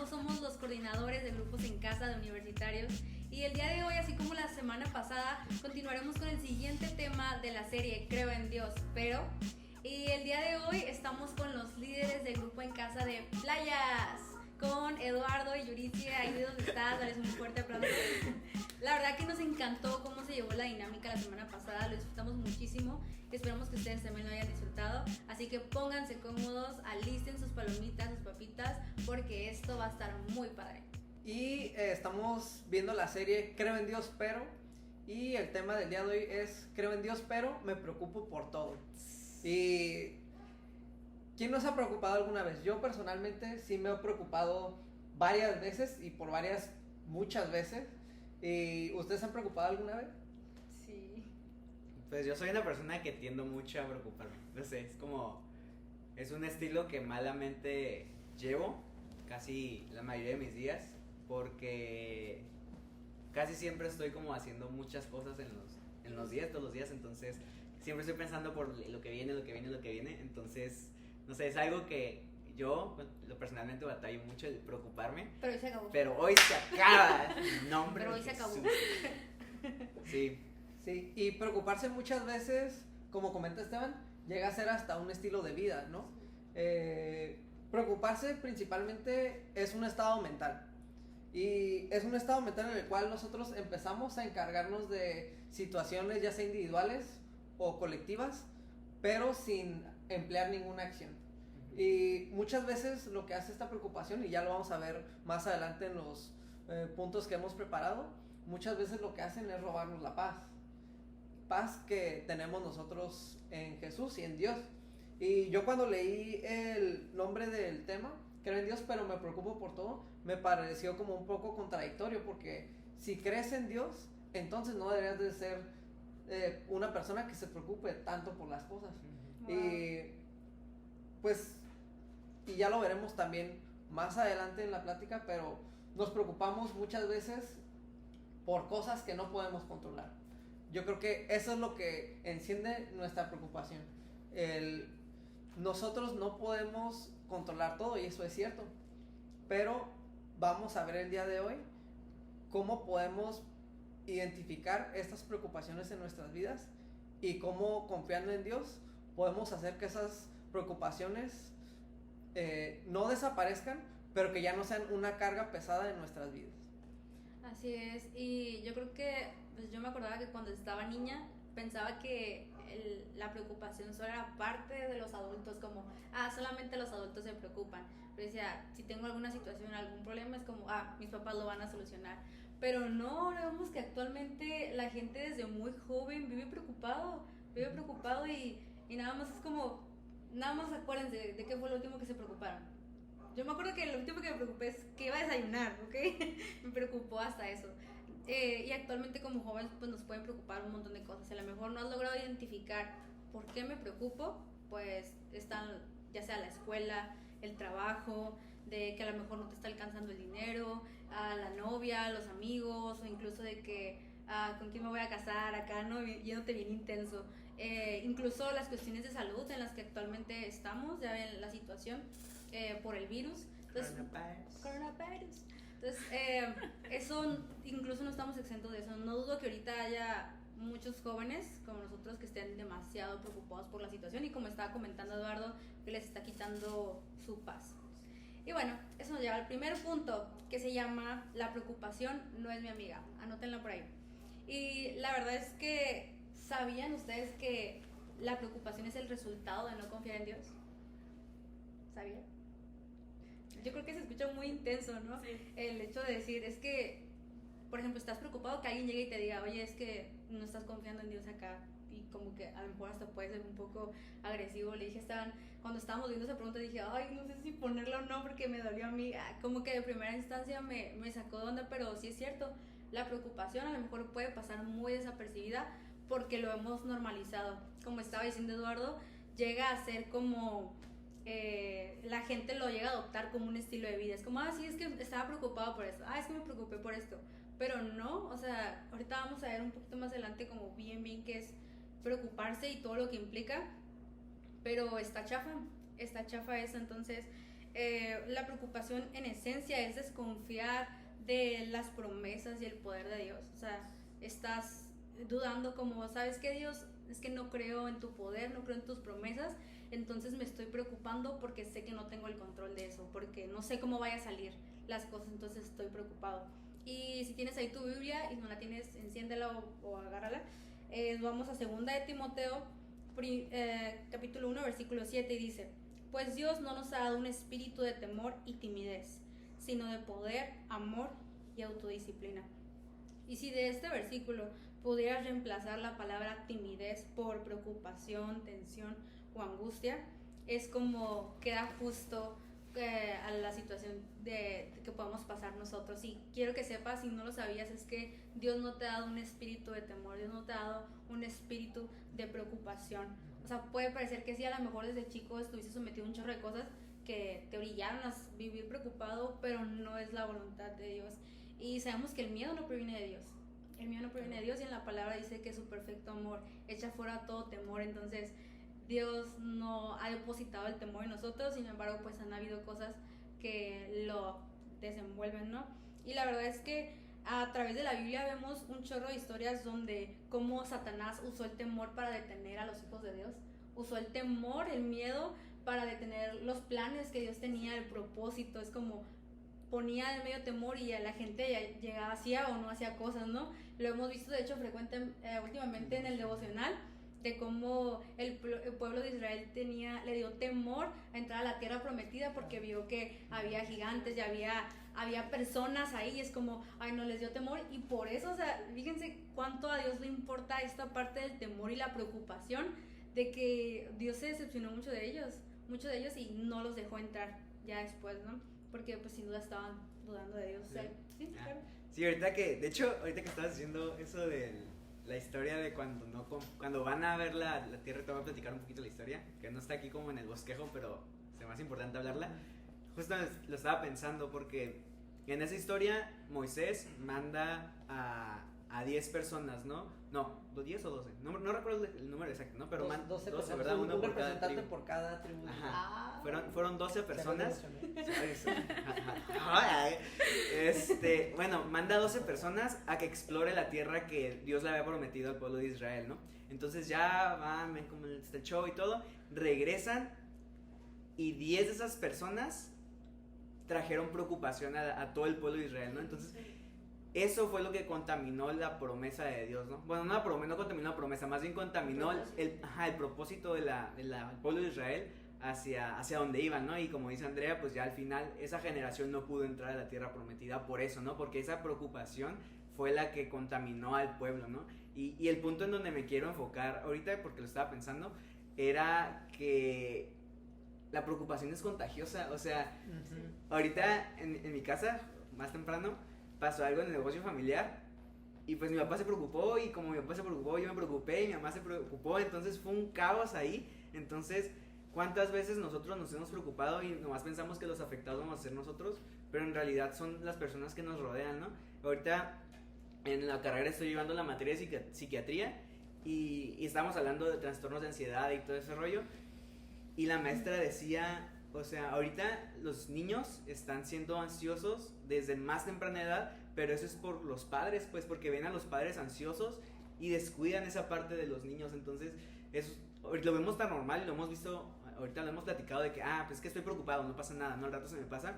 nosotros somos los coordinadores de grupos en casa de universitarios y el día de hoy, así como la semana pasada, continuaremos con el siguiente tema de la serie Creo en Dios, pero... Y el día de hoy estamos con los líderes del grupo en casa de Playas, con Eduardo y Yuricia, ahí donde estás, dales un fuerte aplauso. La verdad que nos encantó cómo se llevó la dinámica la semana pasada, lo disfrutamos muchísimo, esperamos que ustedes también lo hayan disfrutado, así que pónganse cómodos, alisten sus palomitas, sus papitas, porque esto va a estar muy padre. Y estamos viendo la serie Creo en Dios pero, y el tema del día de hoy es Creo en Dios pero me preocupo por todo. Y ¿quién no se ha preocupado alguna vez? Yo personalmente sí me he preocupado varias veces y por muchas veces. ¿Y ustedes se han preocupado alguna vez? Sí. Pues yo soy una persona que tiendo mucho a preocuparme. No sé, es un estilo que malamente llevo casi la mayoría de mis días, porque casi siempre estoy como haciendo muchas cosas en los días, todos los días, entonces siempre estoy pensando por lo que viene, entonces, no sé, es algo que yo personalmente batallo mucho el preocuparme. Pero hoy se acabó. Pero hoy se acaba. No, hombre. Pero hoy se acabó. Sí. Sí, y preocuparse muchas veces, como comenta Esteban, llega a ser hasta un estilo de vida, ¿no? Preocuparse principalmente es un estado mental. Y es un estado mental en el cual nosotros empezamos a encargarnos de situaciones ya sea individuales o colectivas, pero sin emplear ninguna acción. Y muchas veces lo que hace esta preocupación, y ya lo vamos a ver más adelante en los puntos que hemos preparado, muchas veces lo que hacen es robarnos la paz. Paz que tenemos nosotros en Jesús y en Dios. Y yo cuando leí el nombre del tema, Creo en Dios pero me preocupo por todo, me pareció como un poco contradictorio, porque si crees en Dios, entonces no deberías de ser una persona que se preocupe tanto por las cosas. Wow. Y pues, y ya lo veremos también más adelante en la plática, pero nos preocupamos muchas veces por cosas que no podemos controlar. Yo creo que eso es lo que enciende nuestra preocupación. Nosotros no podemos controlar todo, y eso es cierto, pero vamos a ver el día de hoy cómo podemos identificar estas preocupaciones en nuestras vidas y cómo, confiando en Dios, podemos hacer que esas preocupaciones no desaparezcan, pero que ya no sean una carga pesada en nuestras vidas. Así es, y yo creo que, pues yo me acordaba que cuando estaba niña pensaba que la preocupación solo era parte de los adultos, como, solamente los adultos se preocupan. Pero decía, si tengo alguna situación, algún problema, es como, mis papás lo van a solucionar. Pero no, ahora vemos que actualmente la gente desde muy joven vive preocupado y nada más es como, nada más acuérdense de qué fue lo último que se preocuparon. Yo me acuerdo que lo último que me preocupé es que iba a desayunar, ¿ok? Me preocupó hasta eso. Y actualmente como jóvenes pues nos pueden preocupar un montón de cosas. A lo mejor no has logrado identificar por qué me preocupo, pues están ya sea la escuela, el trabajo, de que a lo mejor no te está alcanzando el dinero, a la novia, los amigos, o incluso de que con quién me voy a casar acá, ¿no? Yéndote bien intenso. Incluso las cuestiones de salud en las que actualmente estamos, ya ven la situación por el virus. Entonces, coronavirus. Entonces, eso incluso no estamos exentos de eso. No dudo que ahorita haya muchos jóvenes como nosotros que estén demasiado preocupados por la situación y como estaba comentando Eduardo, que les está quitando su paz. Y bueno, eso nos lleva al primer punto, que se llama la preocupación no es mi amiga. Anótenla por ahí. Y la verdad es que, ¿sabían ustedes que la preocupación es el resultado de no confiar en Dios? ¿Sabían? Yo creo que se escucha muy intenso, ¿no? Sí. El hecho de decir, es que, por ejemplo, estás preocupado que alguien llegue y te diga, oye, es que no estás confiando en Dios acá, y como que a lo mejor hasta puede ser un poco agresivo. Le dije, cuando estábamos viendo esa pregunta, dije, ay, no sé si ponerla o no, porque me dolió a mí, como que de primera instancia me sacó de onda, pero sí es cierto, la preocupación a lo mejor puede pasar muy desapercibida, porque lo hemos normalizado. Como estaba diciendo Eduardo, llega a ser como... la gente lo llega a adoptar como un estilo de vida. Es como, sí, es que estaba preocupado por esto, es que me preocupé por esto. Pero no, o sea, ahorita vamos a ver un poquito más adelante como bien que es preocuparse y todo lo que implica. Pero está chafa eso. Entonces, la preocupación en esencia es desconfiar de las promesas y el poder de Dios. O sea, estás dudando como, ¿sabes qué, Dios? Es que no creo en tu poder, no creo en tus promesas, entonces me estoy preocupando porque sé que no tengo el control de eso, porque no sé cómo vaya a salir las cosas, entonces estoy preocupado. Y si tienes ahí tu Biblia y no la tienes, enciéndela o agárrala. Vamos a 2 de Timoteo, capítulo 1, versículo 7, y dice: pues Dios no nos ha dado un espíritu de temor y timidez, sino de poder, amor y autodisciplina. Y si de este versículo pudieras reemplazar la palabra timidez por preocupación, tensión o angustia, es como queda justo a la situación que podemos pasar nosotros. Y quiero que sepas, si no lo sabías, es que Dios no te ha dado un espíritu de temor, Dios no te ha dado un espíritu de preocupación. O sea, puede parecer que sí, a lo mejor desde chico estuviste sometido a un chorro de cosas que te orillaron a vivir preocupado, pero no es la voluntad de Dios. Y sabemos que el miedo no proviene de Dios. El miedo no proviene de Dios, y en la palabra dice que su perfecto amor echa fuera todo temor. Entonces Dios no ha depositado el temor en nosotros, sin embargo pues han habido cosas que lo desenvuelven, ¿no? Y la verdad es que a través de la Biblia vemos un chorro de historias donde cómo Satanás usó el temor para detener a los hijos de Dios, usó el temor, el miedo para detener los planes que Dios tenía, el propósito. Es como ponía de medio temor y a la gente llegaba, hacía o no hacía cosas, ¿no? Lo hemos visto de hecho últimamente en el devocional, de cómo el pueblo de Israel le dio temor a entrar a la tierra prometida porque vio que había gigantes y había personas ahí, y es como, ay, no, les dio temor. Y por eso, o sea, fíjense cuánto a Dios le importa esta parte del temor y la preocupación, de que Dios se decepcionó mucho de ellos y no los dejó entrar ya después, ¿no? Porque pues sin duda estaban dudando de Dios. O sea, sí, claro. Sí, ahorita que estabas diciendo eso de la historia de cuando van a ver la tierra, te voy a platicar un poquito la historia, que no está aquí como en el bosquejo, pero es más importante hablarla. Justo lo estaba pensando porque en esa historia Moisés manda a 10 personas, ¿no? No, 10 o 12, no recuerdo el número exacto, ¿no? Pero 12 ¿verdad? Un por representante cada tribu. por cada tribu. Ajá. Fueron 12 personas. Bueno, manda a 12 personas a que explore la tierra que Dios le había prometido al pueblo de Israel, ¿no? Entonces ya van, ven cómo está el show y todo, regresan, y 10 de esas personas trajeron preocupación a todo el pueblo de Israel, ¿no? Entonces eso fue lo que contaminó la promesa de Dios, ¿no? Bueno, no contaminó la promesa, más bien contaminó el propósito del pueblo de Israel hacia donde iban, ¿no? Y como dice Andrea, pues ya al final esa generación no pudo entrar a la tierra prometida por eso, ¿no? Porque esa preocupación fue la que contaminó al pueblo, ¿no? Y el punto en donde me quiero enfocar ahorita, porque lo estaba pensando, era que la preocupación es contagiosa. O sea, ahorita en mi casa, más temprano, pasó algo en el negocio familiar, y pues mi papá se preocupó, y como mi papá se preocupó, yo me preocupé, y mi mamá se preocupó, entonces fue un caos ahí. Entonces, ¿cuántas veces nosotros nos hemos preocupado y nomás pensamos que los afectados vamos a ser nosotros? Pero en realidad son las personas que nos rodean, ¿no? Ahorita en la carrera estoy llevando la materia de psiquiatría, y estábamos hablando de trastornos de ansiedad y todo ese rollo, y la maestra decía, o sea, ahorita los niños están siendo ansiosos desde más temprana edad, pero eso es por los padres, pues, porque ven a los padres ansiosos y descuidan esa parte de los niños. Entonces, eso lo vemos tan normal, y lo hemos visto, ahorita lo hemos platicado de que, pues es que estoy preocupado, no pasa nada, no, al rato se me pasa,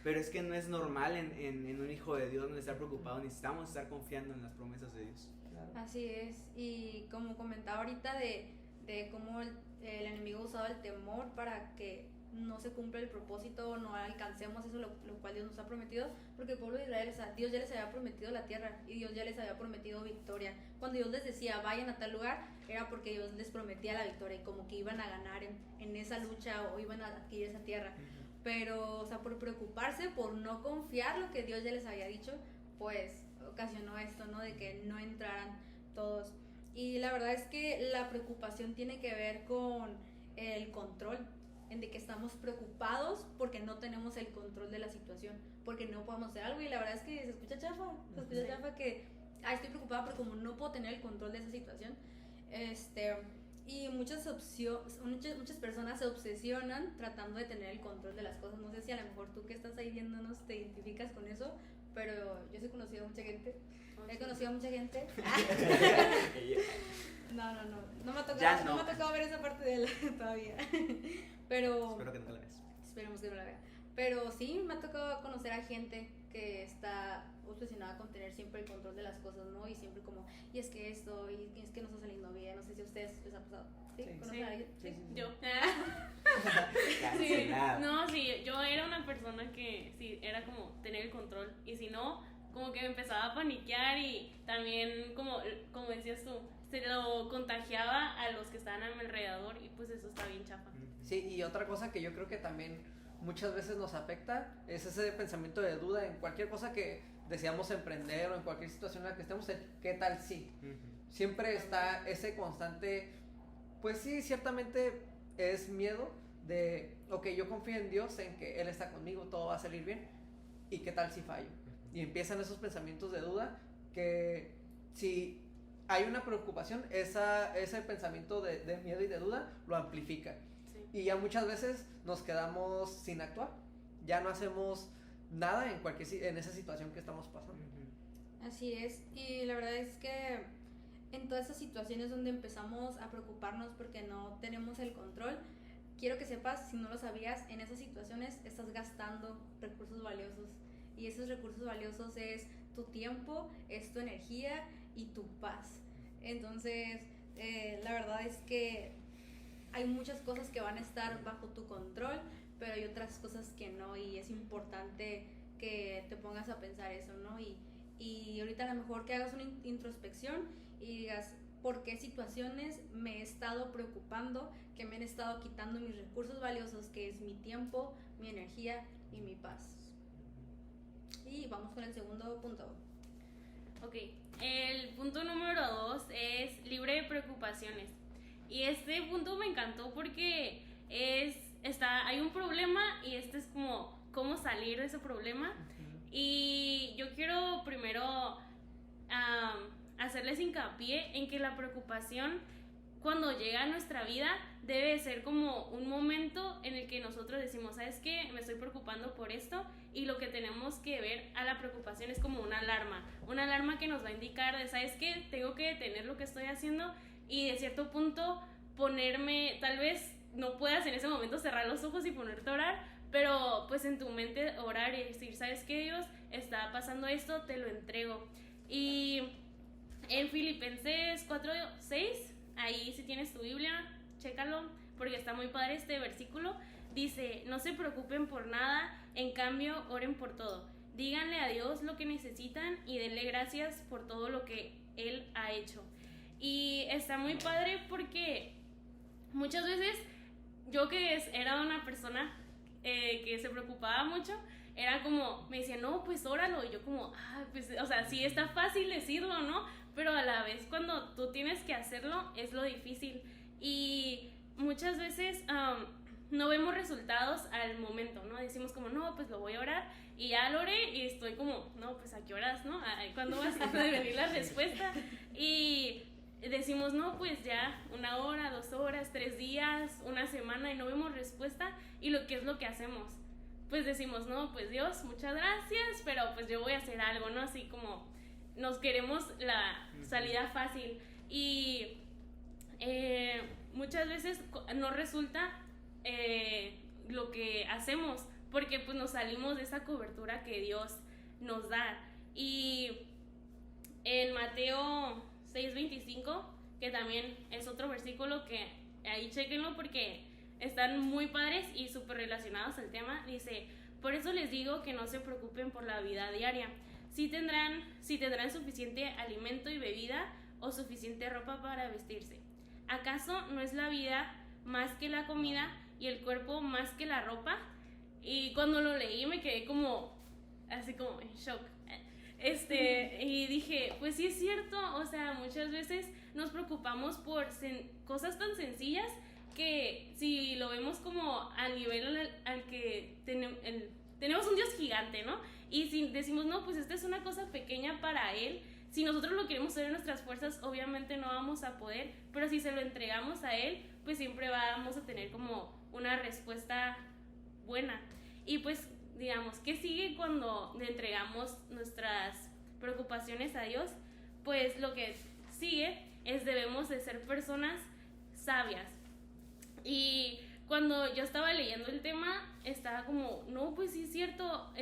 pero es que no es normal en un hijo de Dios no estar preocupado. Necesitamos estar confiando en las promesas de Dios. Así es, y como comentaba ahorita de cómo el enemigo ha usado el temor para que no se cumpla el propósito, no alcancemos eso lo cual Dios nos ha prometido, porque el pueblo de Israel, o sea, Dios ya les había prometido la tierra y Dios ya les había prometido victoria. Cuando Dios les decía vayan a tal lugar, era porque Dios les prometía la victoria y como que iban a ganar en esa lucha, o iban a adquirir esa tierra. Pero, o sea, por preocuparse, por no confiar lo que Dios ya les había dicho, pues ocasionó esto, ¿no? De que no entraran todos. Y la verdad es que la preocupación tiene que ver con el control, en de que estamos preocupados porque no tenemos el control de la situación, porque no podemos hacer algo. Y la verdad es que se escucha chafa que estoy preocupada porque como no puedo tener el control de esa situación. Y muchas personas se obsesionan tratando de tener el control de las cosas. No sé si a lo mejor tú que estás ahí viéndonos te identificas con eso, pero yo sí he conocido a mucha gente. He conocido a mucha gente. No me ha tocado, no me ha tocado ver esa parte de él todavía. Pero espero que nunca la veas. Esperemos que no la vea. Pero sí, me ha tocado conocer a gente que está obsesionada con tener siempre el control de las cosas, ¿no? Y siempre como, y es que esto, y es que no está saliendo bien. No sé si a ustedes les ha pasado. ¿Sí? Sí. ¿Conocen a alguien? Sí. Yo. Sí. No, sí, yo era una persona que sí, era como tener el control. Y si no, como que me empezaba a paniquear y también, como decías tú, se lo contagiaba a los que estaban a mi alrededor y pues eso está bien chafa. Sí, y otra cosa que yo creo que también muchas veces nos afecta es ese pensamiento de duda en cualquier cosa que deseamos emprender o en cualquier situación en la que estemos, ¿qué tal si? Siempre está ese constante, pues sí, ciertamente es miedo de, ok, yo confío en Dios, en que Él está conmigo, todo va a salir bien, y qué tal si fallo. Y empiezan esos pensamientos de duda que si hay una preocupación, ese pensamiento de miedo y de duda lo amplifica. Sí. Y ya muchas veces nos quedamos sin actuar, ya no hacemos nada en esa situación que estamos pasando. Así es, y la verdad es que en todas esas situaciones donde empezamos a preocuparnos porque no tenemos el control, quiero que sepas, si no lo sabías, en esas situaciones estás gastando recursos valiosos, y esos recursos valiosos es tu tiempo, es tu energía y tu paz. Entonces, la verdad es que hay muchas cosas que van a estar bajo tu control, pero hay otras cosas que no, y es importante que te pongas a pensar eso, ¿no? Y ahorita a lo mejor que hagas una introspección y digas, ¿por qué situaciones me he estado preocupando, que me han estado quitando mis recursos valiosos, que es mi tiempo, mi energía y mi paz? Y vamos con el segundo punto. Ok, el punto número 2 es libre de preocupaciones. Y este punto me encantó porque hay un problema y este es como cómo salir de ese problema. Y yo quiero primero hacerles hincapié en que la preocupación, cuando llega a nuestra vida, debe ser como un momento en el que nosotros decimos, ¿sabes qué? Me estoy preocupando por esto, y lo que tenemos que ver a la preocupación es como una alarma que nos va a indicar de, ¿sabes qué? Tengo que detener lo que estoy haciendo y de cierto punto ponerme, tal vez no puedas en ese momento cerrar los ojos y ponerte a orar, pero pues en tu mente orar y decir, ¿sabes qué, Dios? Está pasando esto, te lo entrego. Y en Filipenses 4:6, ahí si tienes tu Biblia, chécalo, porque está muy padre este versículo. Dice, no se preocupen por nada, en cambio oren por todo. Díganle a Dios lo que necesitan y denle gracias por todo lo que Él ha hecho. Y está muy padre porque muchas veces yo que era una persona que se preocupaba mucho, era como, me decía, no, pues óralo, y yo como, pues, o sea, sí está fácil decirlo, ¿no? Pero a la vez cuando tú tienes que hacerlo es lo difícil, y muchas veces no vemos resultados al momento, ¿no? Decimos como, no, pues lo voy a orar, y ya lo oré, y estoy como, no, pues a qué horas, ¿no? ¿Cuándo va a venir la respuesta? Y decimos, no, pues ya 1 hora, 2 horas, 3 días, 1 semana y no vemos respuesta. ¿Y qué es lo que hacemos? Pues decimos, no, pues Dios, muchas gracias, pero pues yo voy a hacer algo, ¿no? Así como nos queremos la salida fácil. Y muchas veces no resulta lo que hacemos, porque pues nos salimos de esa cobertura que Dios nos da. Y en Mateo 6:25, que también es otro versículo que ahí chéquenlo porque están muy padres y súper relacionados al tema. Dice, por eso les digo que no se preocupen por la vida diaria, si tendrán suficiente alimento y bebida o suficiente ropa para vestirse. ¿Acaso no es la vida más que la comida y el cuerpo más que la ropa? Y cuando lo leí me quedé como así como en shock. Y dije, pues sí es cierto, o sea, muchas veces nos preocupamos por cosas tan sencillas que si lo vemos como al nivel al que tenemos un Dios gigante, ¿no? Y si decimos, no, pues esta es una cosa pequeña para Él, si nosotros lo queremos hacer en nuestras fuerzas, obviamente no vamos a poder, pero si se lo entregamos a Él, pues siempre vamos a tener como una respuesta buena. Y pues, digamos, ¿qué sigue cuando le entregamos nuestras preocupaciones a Dios? Pues lo que sigue es debemos de ser personas sabias. Y cuando yo estaba leyendo el tema, estaba como, no, pues sí es cierto,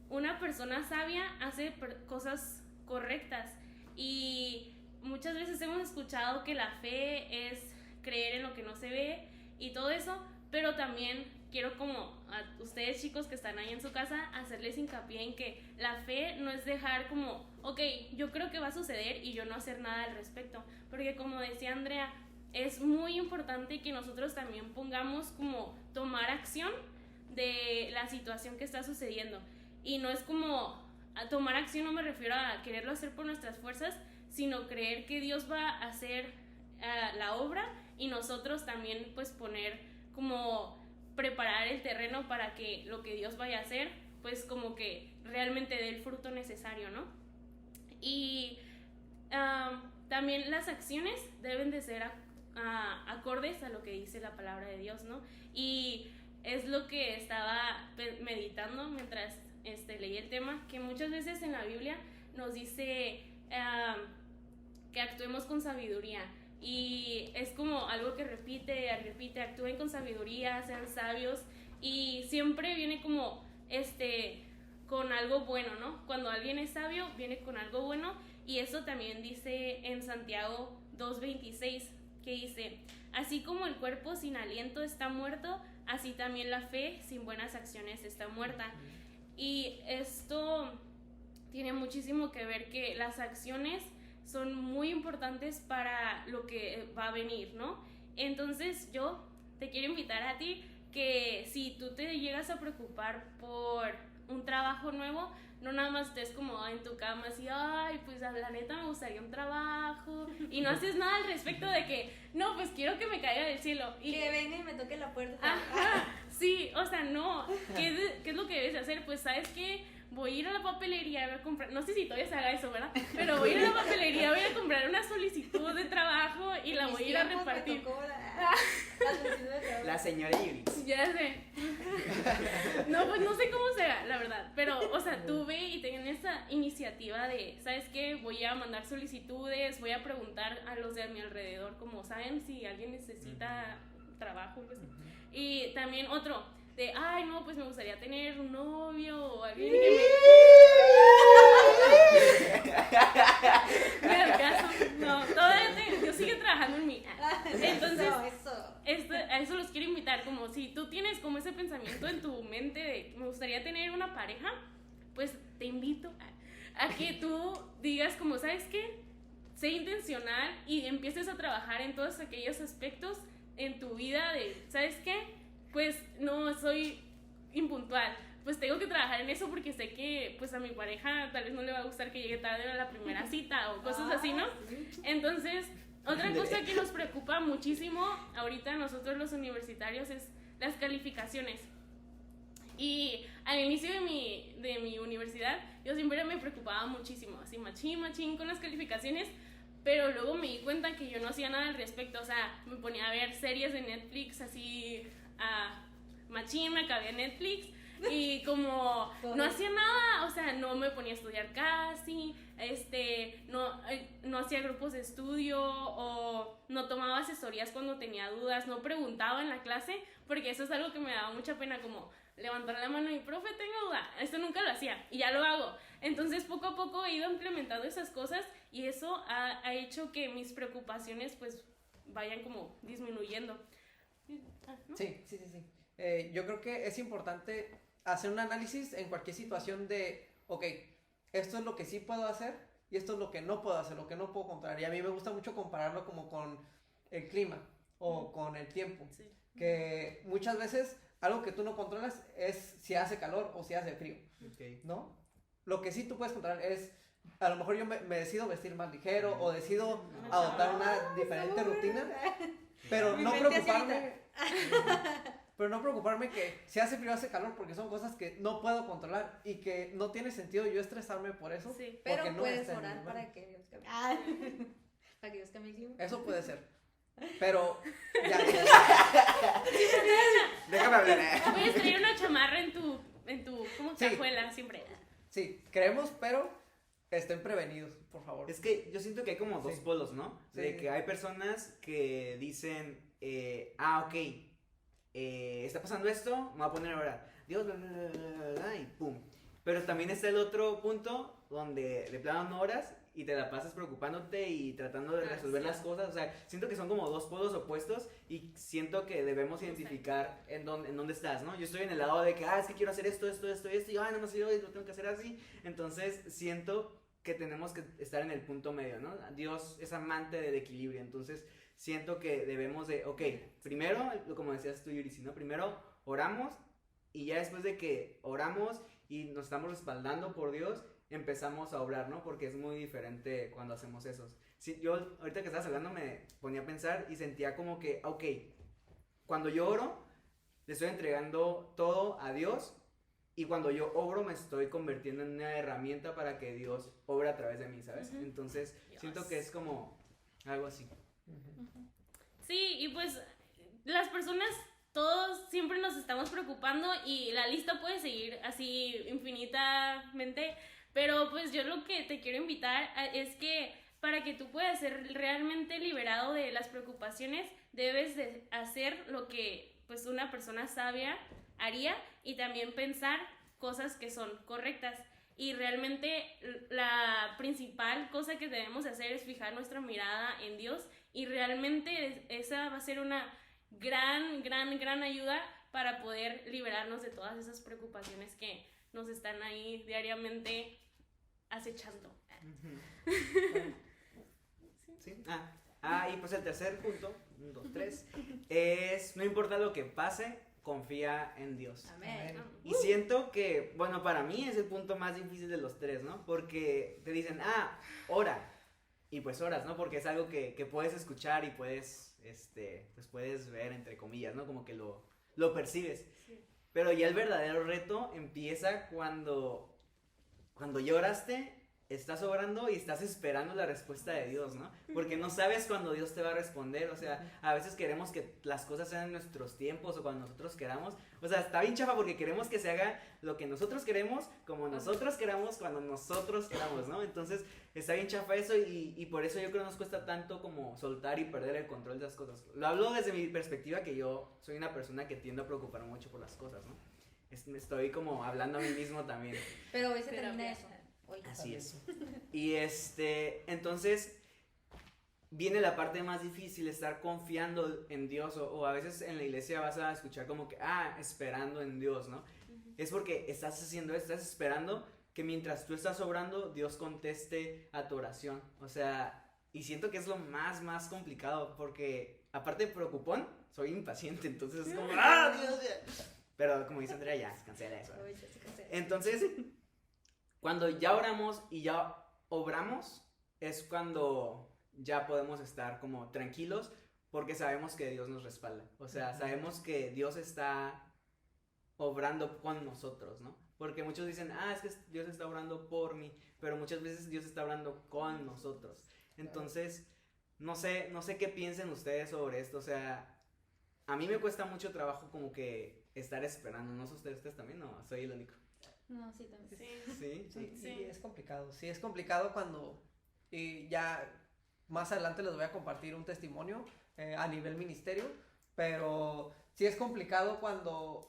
una persona sabia hace cosas correctas. Y muchas veces hemos escuchado que la fe es creer en lo que no se ve y todo eso, pero también quiero como a ustedes chicos que están ahí en su casa hacerles hincapié en que la fe no es dejar como, ok, yo creo que va a suceder y yo no hacer nada al respecto, porque como decía Andrea, es muy importante que nosotros también pongamos como tomar acción de la situación que está sucediendo. Y no es como a tomar acción, no me refiero a quererlo hacer por nuestras fuerzas, sino creer que Dios va a hacer la obra y nosotros también pues poner como preparar el terreno para que lo que Dios vaya a hacer pues como que realmente dé el fruto necesario, ¿no? Y también las acciones deben de ser acordes a lo que dice la palabra de Dios, ¿no? Y es lo que estaba meditando mientras leí el tema, que muchas veces en la Biblia nos dice que actuemos con sabiduría, y es como algo que repite, actúen con sabiduría, sean sabios, y siempre viene como con algo bueno, ¿no? Cuando alguien es sabio, viene con algo bueno, y eso también dice en Santiago 2:26, que dice, así como el cuerpo sin aliento está muerto, así también la fe sin buenas acciones está muerta. Y esto tiene muchísimo que ver, que las acciones son muy importantes para lo que va a venir, ¿no? Entonces yo te quiero invitar a ti que si tú te llegas a preocupar por un trabajo nuevo, no nada más estés como en tu cama así, ay, pues la neta me gustaría un trabajo, y no haces nada al respecto de que, no, pues quiero que me caiga del cielo. Y que venga y me toque la puerta. Ajá, sí, o sea, no, ¿qué es lo que debes hacer? Pues, ¿sabes qué? Voy a ir a la papelería, voy a comprar, no sé si todavía se haga eso, ¿verdad? Pero voy a ir a la papelería, voy a comprar una solicitud de trabajo y la voy a ir a repartir. La señora Iris. Ya sé. No, pues no sé cómo será, la verdad. Pero, o sea, tú ve y ten esa iniciativa de, ¿sabes qué? Voy a mandar solicitudes, voy a preguntar a los de a mi alrededor, como saben si alguien necesita trabajo. Pues. Y también otro, de, ay, no, pues me gustaría tener un novio o alguien que me haga caso. No, todavía yo sigo trabajando en mí. Entonces, a eso los quiero invitar, como si tú tienes como ese pensamiento en tu mente de me gustaría tener una pareja, pues te invito a que tú digas como, ¿sabes qué? Sé intencional y empieces a trabajar en todos aquellos aspectos en tu vida de, ¿sabes qué? Pues no soy impuntual, pues tengo que trabajar en eso porque sé que pues a mi pareja tal vez no le va a gustar que llegue tarde a la primera cita o cosas así, ¿no? Entonces, otra cosa que nos preocupa muchísimo ahorita nosotros los universitarios es las calificaciones. Y al inicio de mi universidad yo siempre me preocupaba muchísimo, así machín con las calificaciones, pero luego me di cuenta que yo no hacía nada al respecto, o sea, me ponía a ver series de Netflix así, machín, me acabé en Netflix y como no hacía nada, o sea, no me ponía a estudiar casi, no hacía grupos de estudio o no tomaba asesorías cuando tenía dudas, no preguntaba en la clase, porque eso es algo que me daba mucha pena, como levantar la mano y profe, tengo duda, esto nunca lo hacía y ya lo hago. Entonces poco a poco he ido implementando esas cosas y eso ha hecho que mis preocupaciones pues vayan como disminuyendo. ¿No? Sí. Yo creo que es importante hacer un análisis en cualquier situación de, ok, esto es lo que sí puedo hacer y esto es lo que no puedo hacer, lo que no puedo controlar. Y a mí me gusta mucho compararlo como con el clima o con el tiempo. Sí. Que muchas veces algo que tú no controlas es si hace calor o si hace frío, ¿no? Lo que sí tú puedes controlar es, a lo mejor yo me decido vestir más ligero o decido adoptar una diferente rutina, pero no preocuparme pero no preocuparme que si hace frío, hace calor, porque son cosas que no puedo controlar y que no tiene sentido yo estresarme por eso. Sí. Pero porque no puedes está en mi orar mano. para que Dios cambie. Para que Dios cambie el clima. Eso puede ser. Pero ya, Déjame hablar. Puedes traer una chamarra en tu como Sí. cajuela siempre. sí, creemos, pero estén prevenidos, por favor. Es que yo siento que hay como dos Sí. polos, ¿no? Sí. De que hay personas que dicen, ok, está pasando esto, me voy a poner a orar. Dios, bla, bla, bla, bla, bla, y pum. Pero también está el otro punto donde de plano no oras y te la pasas preocupándote y tratando de resolver sí. las cosas. O sea, siento que son como dos polos opuestos y siento que debemos identificar en dónde estás, ¿no? Yo estoy en el lado de que, es que quiero hacer esto, y no me sirve y lo tengo que hacer así. Entonces, siento que tenemos que estar en el punto medio, ¿no? Dios es amante del equilibrio, entonces siento que debemos de, ok, primero, como decías tú, Yurisi, ¿no? Primero oramos y ya después de que oramos y nos estamos respaldando por Dios, empezamos a obrar, ¿no? Porque es muy diferente cuando hacemos eso. Sí, yo ahorita que estabas hablando me ponía a pensar y sentía como que, ok, cuando yo oro, le estoy entregando todo a Dios. Y cuando yo obro me estoy convirtiendo en una herramienta para que Dios obre a través de mí, ¿sabes? Ujú. Entonces, siento que es como algo así. Sí, y pues las personas, todos siempre nos estamos preocupando y la lista puede seguir así infinitamente, pero pues yo lo que te quiero invitar es que para que tú puedas ser realmente liberado de las preocupaciones, debes de hacer lo que pues una persona sabia haría y también pensar cosas que son correctas. Y realmente la principal cosa que debemos hacer es fijar nuestra mirada en Dios y realmente esa va a ser una gran ayuda para poder liberarnos de todas esas preocupaciones que nos están ahí diariamente acechando. ¿Sí? Y pues el tercer punto, 1, 2, 3, es no importa lo que pase, confía en Dios. Amén. Y siento que, bueno, para mí es el punto más difícil de los tres, ¿no? Porque te dicen, ora. Y pues oras, ¿no? Porque es algo que puedes escuchar y puedes, pues puedes ver, entre comillas, ¿no? Como que lo percibes. Sí. Pero ya el verdadero reto empieza cuando ya oraste, estás orando y estás esperando la respuesta de Dios, ¿no? Porque no sabes cuándo Dios te va a responder, o sea, a veces queremos que las cosas sean en nuestros tiempos o cuando nosotros queramos, o sea, está bien chafa porque queremos que se haga lo que nosotros queremos, como nosotros queramos, cuando nosotros queramos, ¿no? Entonces, está bien chafa eso y por eso yo creo que nos cuesta tanto como soltar y perder el control de las cosas. Lo hablo desde mi perspectiva, que yo soy una persona que tiende a preocupar mucho por las cosas, ¿no? Me estoy como hablando a mí mismo también. Pero hoy se Terapia. termina eso. Hoy. Así es. Y entonces viene la parte más difícil, estar confiando en Dios o a veces en la iglesia vas a escuchar como que, esperando en Dios, ¿no? Es porque estás haciendo esto, estás esperando que mientras tú estás obrando, Dios conteste a tu oración. O sea, y siento que es lo más complicado porque aparte de preocupón, soy impaciente, entonces es como, Dios! Pero como dice Andrea, ya, cancela eso. Hoy se cancela. Entonces, cuando ya oramos y ya obramos, es cuando ya podemos estar como tranquilos porque sabemos que Dios nos respalda. O sea, sabemos que Dios está obrando con nosotros, ¿no? Porque muchos dicen, es que Dios está obrando por mí, pero muchas veces Dios está obrando con nosotros. Entonces, no sé qué piensen ustedes sobre esto. O sea, a mí me cuesta mucho trabajo como que estar esperando. ¿No sé ustedes también? No, soy el único. No, sí, también. Sí. Sí, es complicado. Sí, es complicado cuando ya más adelante les voy a compartir un testimonio a nivel ministerio, pero sí es complicado cuando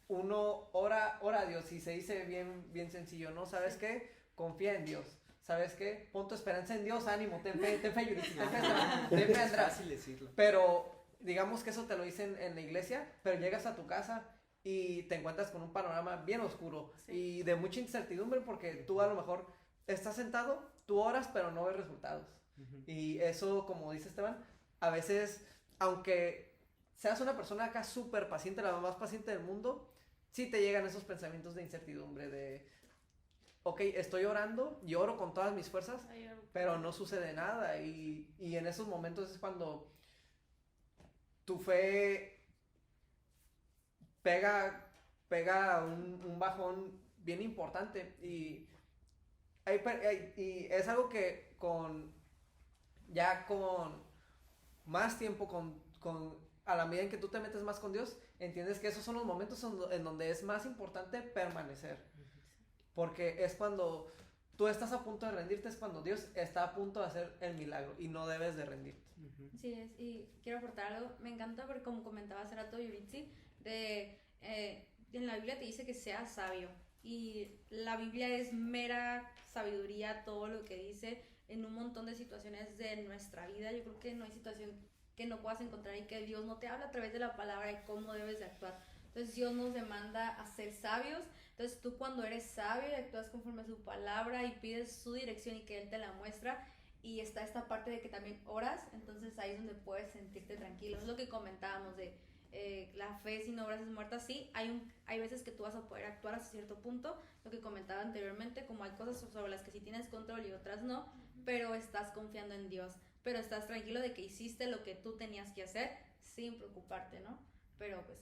uno ora a Dios y se dice bien sencillo, ¿no? ¿Sabes qué? Confía en Dios. ¿Sabes qué? Pon tu esperanza en Dios, ánimo, ten fe, Yurici, ten fe, Es András. fácil decirlo. Pero digamos que eso te lo dicen en la iglesia, pero llegas a tu casa y te encuentras con un panorama bien oscuro y de mucha incertidumbre porque tú a lo mejor estás sentado, tú oras, pero no ves resultados. Y eso, como dice Esteban, a veces, aunque seas una persona acá súper paciente, la más paciente del mundo, sí te llegan esos pensamientos de incertidumbre, de, ok, estoy orando y oro con todas mis fuerzas, pero no sucede nada. Y en esos momentos es cuando tu fe pega un bajón bien importante y es algo que con más tiempo, a la medida en que tú te metes más con Dios, entiendes que esos son los momentos en donde es más importante permanecer. Porque es cuando tú estás a punto de rendirte, es cuando Dios está a punto de hacer el milagro y no debes de rendirte. Sí es, y quiero aportar algo. Me encanta porque como comentaba hace rato Yuritsi, en la Biblia te dice que seas sabio. Y la Biblia es mera sabiduría, todo lo que dice en un montón de situaciones de nuestra vida. Yo creo que no hay situación que no puedas encontrar y que Dios no te habla a través de la palabra y cómo debes de actuar. Entonces Dios nos demanda a ser sabios. Entonces tú cuando eres sabio y actúas conforme a su palabra y pides su dirección y que Él te la muestra, y está esta parte de que también oras, entonces ahí es donde puedes sentirte tranquilo. Es lo que comentábamos de la fe sin obras es muerta. Sí, hay veces que tú vas a poder actuar hasta cierto punto, lo que comentaba anteriormente, como hay cosas sobre las que sí tienes control y otras no, pero estás confiando en Dios, pero estás tranquilo de que hiciste lo que tú tenías que hacer sin preocuparte, ¿no? Pero pues...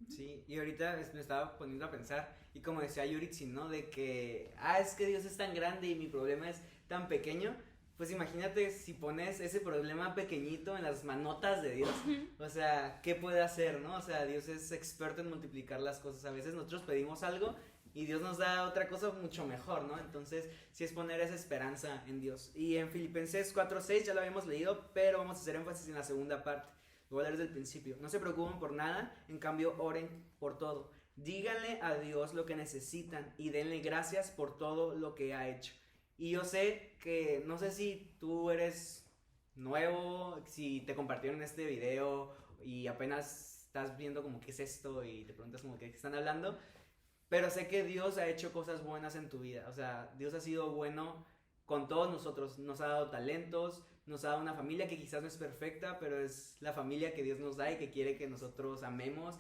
Sí, y ahorita me estaba poniendo a pensar, y como decía Yuritsi, ¿no? De que, es que Dios es tan grande y mi problema es tan pequeño. Pues imagínate si pones ese problema pequeñito en las manotas de Dios, o sea, ¿qué puede hacer, no? O sea, Dios es experto en multiplicar las cosas. A veces nosotros pedimos algo y Dios nos da otra cosa mucho mejor, ¿no? Entonces, sí es poner esa esperanza en Dios. Y en Filipenses 4:6 ya lo habíamos leído, pero vamos a hacer énfasis en la segunda parte. Lo voy a leer desde el principio. No se preocupen por nada, en cambio oren por todo. Díganle a Dios lo que necesitan y denle gracias por todo lo que ha hecho. Y yo sé que, no sé si tú eres nuevo, si te compartieron este video y apenas estás viendo como qué es esto y te preguntas como qué están hablando, pero sé que Dios ha hecho cosas buenas en tu vida. O sea, Dios ha sido bueno con todos nosotros, nos ha dado talentos, nos ha dado una familia que quizás no es perfecta, pero es la familia que Dios nos da y que quiere que nosotros amemos.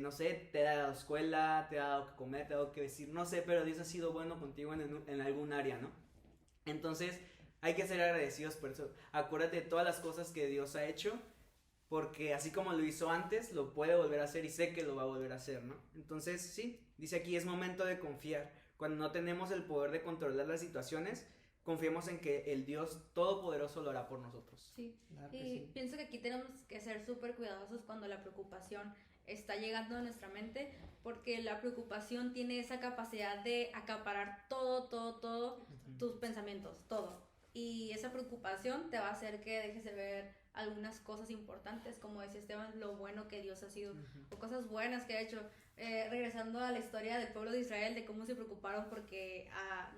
No sé, te ha dado escuela, te ha dado que comer, te ha dado que vestir, no sé, pero Dios ha sido bueno contigo en algún área, ¿no? Entonces hay que ser agradecidos por eso. Acuérdate de todas las cosas que Dios ha hecho, porque así como lo hizo antes, lo puede volver a hacer y sé que lo va a volver a hacer, ¿no? Entonces sí, dice aquí es momento de confiar. Cuando no tenemos el poder de controlar las situaciones, confiemos en que el Dios Todopoderoso lo hará por nosotros. Sí, Claro que y sí. pienso que aquí tenemos que ser súper cuidadosos cuando la preocupación está llegando a nuestra mente, porque la preocupación tiene esa capacidad de acaparar todo tus pensamientos, todo. Y esa preocupación te va a hacer que dejes de ver algunas cosas importantes, como decía Esteban, lo bueno que Dios ha sido, o cosas buenas que ha hecho. Regresando a la historia del pueblo de Israel, de cómo se preocuparon porque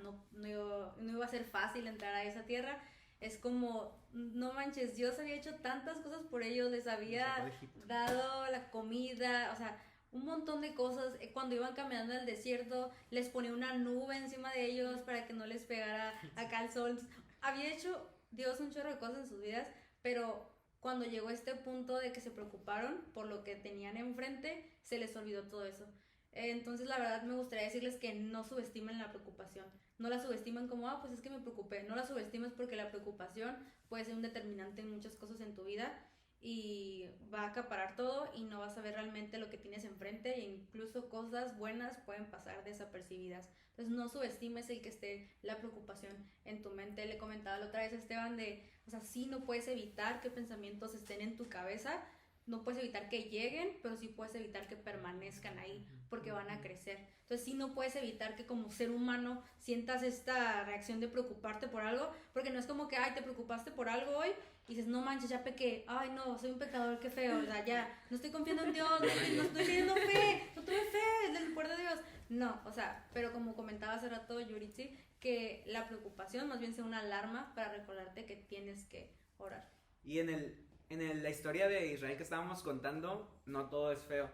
no iba a ser fácil entrar a esa tierra. Es como, no manches, Dios había hecho tantas cosas por ellos, les había dado la comida, o sea, un montón de cosas. Cuando iban caminando en el desierto, les ponía una nube encima de ellos para que no les pegara acá el sol. Había hecho Dios un chorro de cosas en sus vidas, pero cuando llegó este punto de que se preocuparon por lo que tenían enfrente, se les olvidó todo eso. Entonces, la verdad, me gustaría decirles que no subestimen la preocupación. No la subestimen como, pues es que me preocupé. No la subestimes porque la preocupación puede ser un determinante en muchas cosas en tu vida y va a acaparar todo y no vas a ver realmente lo que tienes enfrente, e incluso cosas buenas pueden pasar desapercibidas. Entonces, no subestimes el que esté la preocupación en tu mente. Le comentaba la otra vez a Esteban o sea, sí, no puedes evitar que pensamientos estén en tu cabeza, no puedes evitar que lleguen, pero sí puedes evitar que permanezcan ahí, porque van a crecer. Entonces sí, no puedes evitar que como ser humano sientas esta reacción de preocuparte por algo, porque no es como que, te preocupaste por algo hoy y dices, no manches, ya pequé, no, soy un pecador, qué feo, o sea, ya, no estoy confiando en Dios, no estoy teniendo fe, no tuve fe, es el poder de Dios. No, o sea, pero como comentaba hace rato Yuritsi, que la preocupación más bien sea una alarma para recordarte que tienes que orar. Y en la historia de Israel que estábamos contando, no todo es feo.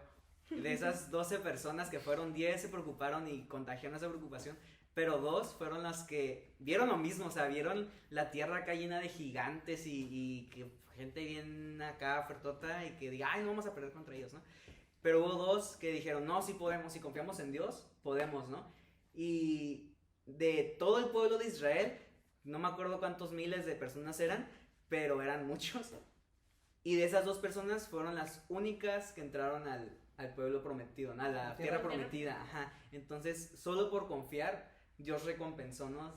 De esas 12 personas que fueron, 10 se preocuparon y contagiaron esa preocupación, pero 2 fueron las que vieron lo mismo, o sea, vieron la tierra acá llena de gigantes y que gente bien acá fertota y que diga, no vamos a perder contra ellos, ¿no? Pero hubo 2 que dijeron, no, sí podemos, si confiamos en Dios, podemos, ¿no? Y de todo el pueblo de Israel, no me acuerdo cuántos miles de personas eran, pero eran muchos. Y de esas 2 personas fueron las únicas que entraron al pueblo prometido, ¿no? A la tierra prometida, ajá. Entonces, solo por confiar, Dios recompensó, ¿no?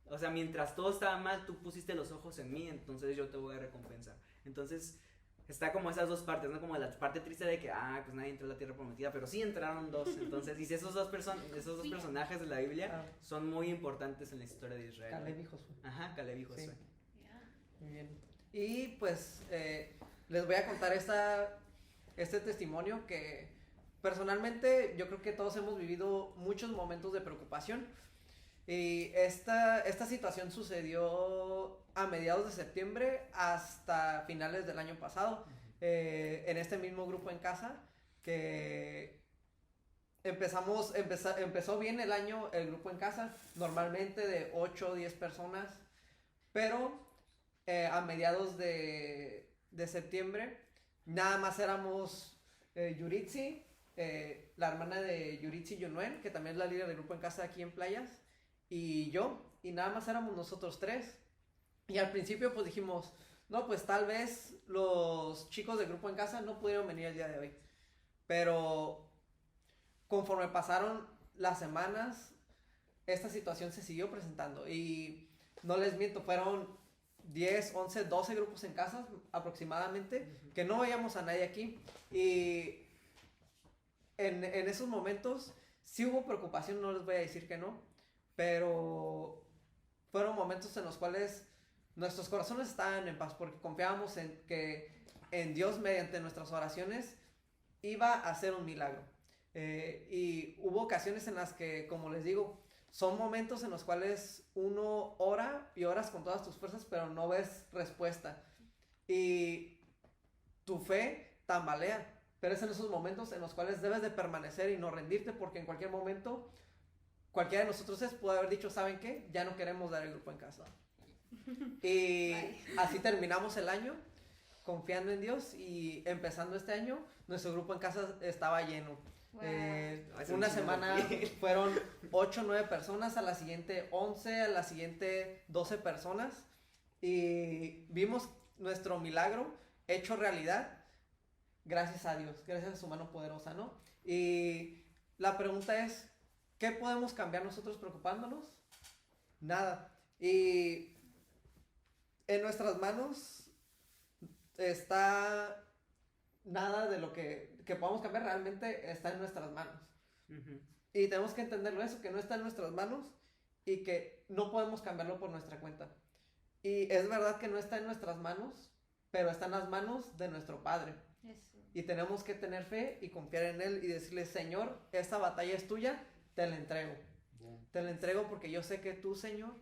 O sea, mientras todo estaba mal, tú pusiste los ojos en mí, entonces yo te voy a recompensar. Entonces, está como esas dos partes, ¿no? Como la parte triste de que, pues nadie entró a la tierra prometida, pero sí entraron dos. Entonces, y esos dos personajes de la Biblia son muy importantes en la historia de Israel. Caleb y Josué. Ajá, Caleb y Josué. Sí. Muy bien. Y pues, les voy a contar este testimonio que personalmente yo creo que todos hemos vivido muchos momentos de preocupación. Y esta situación sucedió a mediados de septiembre hasta finales del año pasado, en este mismo grupo en casa, que empezó bien el año, el grupo en casa, normalmente de 8 o 10 personas, pero a mediados de septiembre nada más éramos Yuritsi, la hermana de Yuritsi Yunuen, que también es la líder del grupo en casa aquí en Playas, y yo, y nada más éramos nosotros tres. Y al principio pues dijimos, no, pues tal vez los chicos del grupo en casa no pudieron venir el día de hoy. Pero conforme pasaron las semanas, esta situación se siguió presentando. Y no les miento, fueron 10, 11, 12 grupos en casa aproximadamente, que no veíamos a nadie aquí. Y en esos momentos sí hubo preocupación, no les voy a decir que no, pero fueron momentos en los cuales nuestros corazones estaban en paz porque confiábamos en que en Dios mediante nuestras oraciones iba a hacer un milagro. Y hubo ocasiones en las que, como les digo, son momentos en los cuales uno ora y oras con todas tus fuerzas, pero no ves respuesta. Y tu fe tambalea, pero es en esos momentos en los cuales debes de permanecer y no rendirte, porque en cualquier momento cualquiera de nosotros puede haber dicho, ¿saben qué? Ya no queremos dar el grupo en casa. Y así terminamos el año confiando en Dios, y empezando este año nuestro grupo en casa estaba lleno. Una semana fueron 8 o 9 personas, a la siguiente 11, a la siguiente 12 personas, y vimos nuestro milagro hecho realidad gracias a Dios, gracias a su mano poderosa, ¿no? Y la pregunta es, ¿qué podemos cambiar nosotros preocupándonos? Nada. Y en nuestras manos está nada de lo que podamos cambiar, realmente está en nuestras manos. Uh-huh. Y tenemos que entenderlo eso, que no está en nuestras manos y que no podemos cambiarlo por nuestra cuenta. Y es verdad que no está en nuestras manos, pero está en las manos de nuestro Padre. Eso. Y tenemos que tener fe y confiar en Él y decirle, Señor, esta batalla es tuya, te la entrego. Te la entrego porque yo sé que tú, Señor,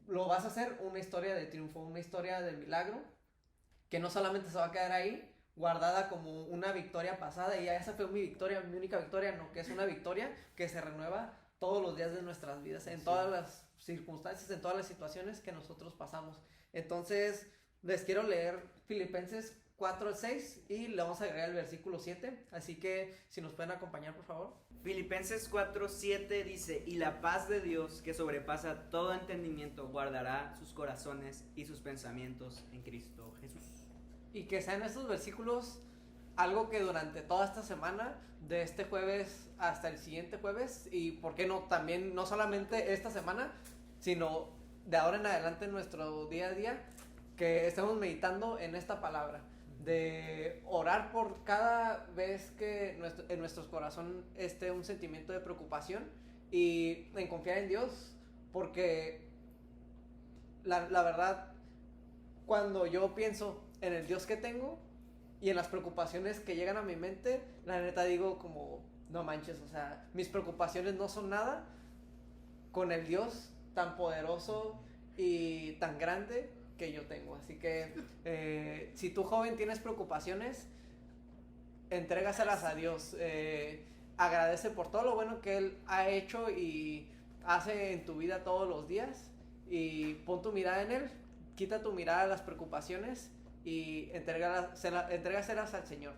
lo vas a hacer una historia de triunfo, una historia de milagro, que no solamente se va a quedar ahí guardada como una victoria pasada y ya esa fue mi victoria, mi única victoria, no, que es una victoria que se renueva todos los días de nuestras vidas, en todas las circunstancias, en todas las situaciones que nosotros pasamos. Entonces les quiero leer Filipenses 4:6 y le vamos a agregar el versículo 7, así que si nos pueden acompañar, por favor. Filipenses 4:7 dice, y la paz de Dios, que sobrepasa todo entendimiento, guardará sus corazones y sus pensamientos en Cristo Jesús. Y que sean estos versículos algo que durante toda esta semana, de este jueves hasta el siguiente jueves, y por qué no también, no solamente esta semana, sino de ahora en adelante en nuestro día a día, que estemos meditando en esta palabra, de orar por cada vez que en nuestro corazón esté un sentimiento de preocupación, y en confiar en Dios, porque la verdad, cuando yo pienso en el Dios que tengo y en las preocupaciones que llegan a mi mente, la neta digo como, no manches, o sea, mis preocupaciones no son nada con el Dios tan poderoso y tan grande que yo tengo. Así que si tú, joven, tienes preocupaciones, entrégaselas a Dios, agradece por todo lo bueno que Él ha hecho y hace en tu vida todos los días, y pon tu mirada en Él, quita tu mirada a las preocupaciones y entrégaselas al Señor.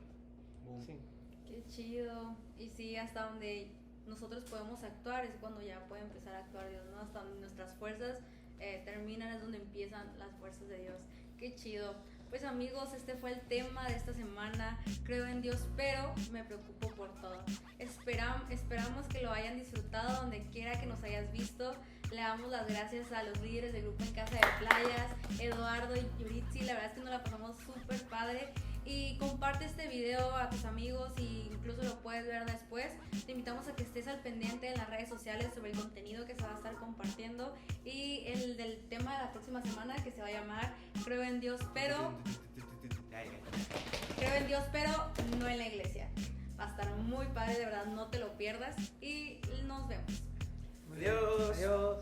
Sí. Qué chido. Y sí, hasta donde nosotros podemos actuar es cuando ya puede empezar a actuar Dios, ¿no? Hasta donde nuestras fuerzas terminan es donde empiezan las fuerzas de Dios. Qué chido. Pues amigos, este fue el tema de esta semana. Creo en Dios, pero me preocupo por todo. Esperamos que lo hayan disfrutado donde quiera que nos hayas visto. Le damos las gracias a los líderes del grupo En Casa de Playas, Eduardo y Yuritsi. La verdad es que nos la pasamos súper padre. Y comparte este video a tus amigos e incluso lo puedes ver después. Te invitamos a que estés al pendiente en las redes sociales sobre el contenido que se va a estar compartiendo y el del tema de la próxima semana, que se va a llamar Creo en Dios, pero no en la iglesia. Va a estar muy padre, de verdad, no te lo pierdas y nos vemos. Adiós. Adiós.